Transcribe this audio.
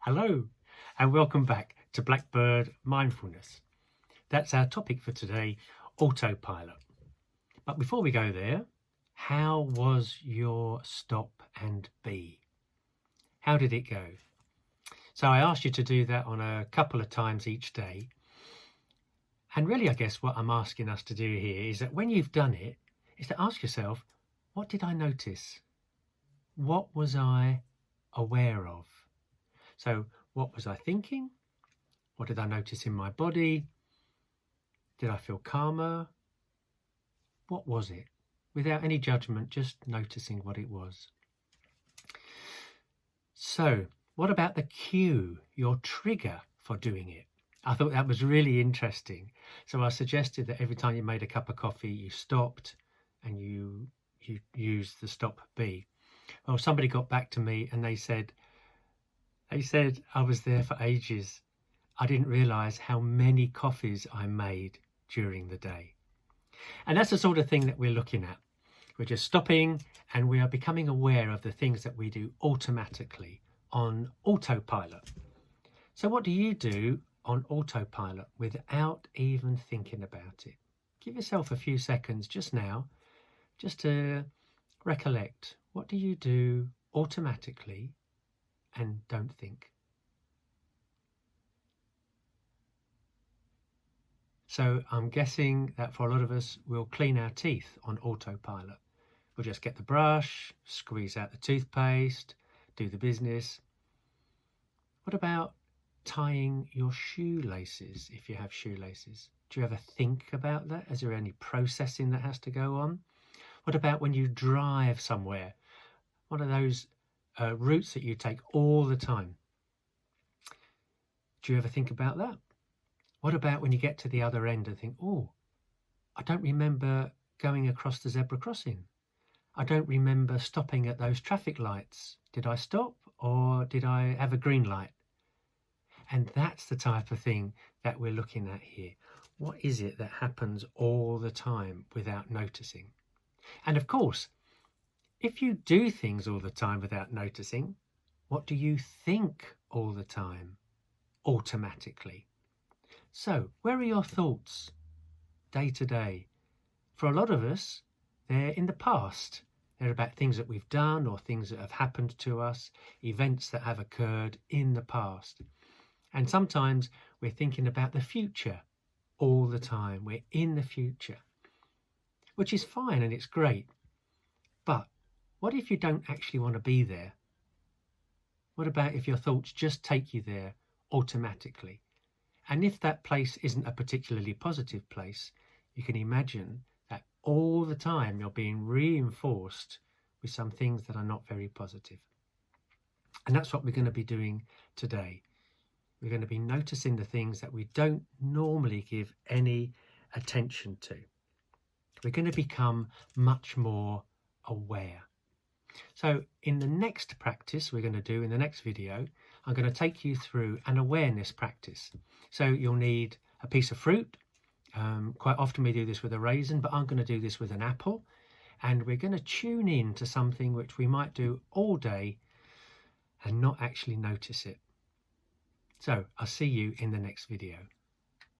Hello and welcome back to Blackbird Mindfulness. That's our topic for today, autopilot. But before we go there, how was your stop and be? How did it go? So I asked you to do that on a couple of times each day. And really, I guess what I'm asking us to do here is that when you've done it, is to ask yourself, what did I notice? What was I aware of? So what was I thinking? What did I notice in my body? Did I feel calmer? What was it? Without any judgment, just noticing what it was. So what about the cue, your trigger for doing it? I thought that was really interesting. So I suggested that every time you made a cup of coffee, you stopped and you used the stop be. Well, somebody got back to me and they said, I was there for ages. I didn't realize how many coffees I made during the day. And that's the sort of thing that we're looking at. We're just stopping and we are becoming aware of the things that we do automatically on autopilot. So what do you do on autopilot without even thinking about it? Give yourself a few seconds just now, just to recollect. What do you do automatically and don't think? So I'm guessing that for a lot of us, we'll clean our teeth on autopilot. We'll just get the brush, squeeze out the toothpaste, do the business. What about tying your shoelaces if you have shoelaces? Do you ever think about that? Is there any processing that has to go on? What about when you drive somewhere? One of those routes that you take all the time. Do you ever think about that? What about when you get to the other end and think, oh, I don't remember going across the zebra crossing. I don't remember stopping at those traffic lights. Did I stop or did I have a green light? And that's the type of thing that we're looking at here. What is it that happens all the time without noticing? And of course, if you do things all the time without noticing, what do you think all the time automatically? So where are your thoughts day to day? For a lot of us, they're in the past. They're about things that we've done or things that have happened to us, events that have occurred in the past. And sometimes we're thinking about the future all the time. We're in the future, which is fine and it's great. But what if you don't actually want to be there? What about if your thoughts just take you there automatically? And if that place isn't a particularly positive place, you can imagine that all the time you're being reinforced with some things that are not very positive. And that's what we're going to be doing today. We're going to be noticing the things that we don't normally give any attention to. We're going to become much more aware. So in the next practice we're going to do in the next video, I'm going to take you through an awareness practice. So you'll need a piece of fruit. Quite often we do this with a raisin, but I'm going to do this with an apple. And we're going to tune in to something which we might do all day and not actually notice it. So I'll see you in the next video.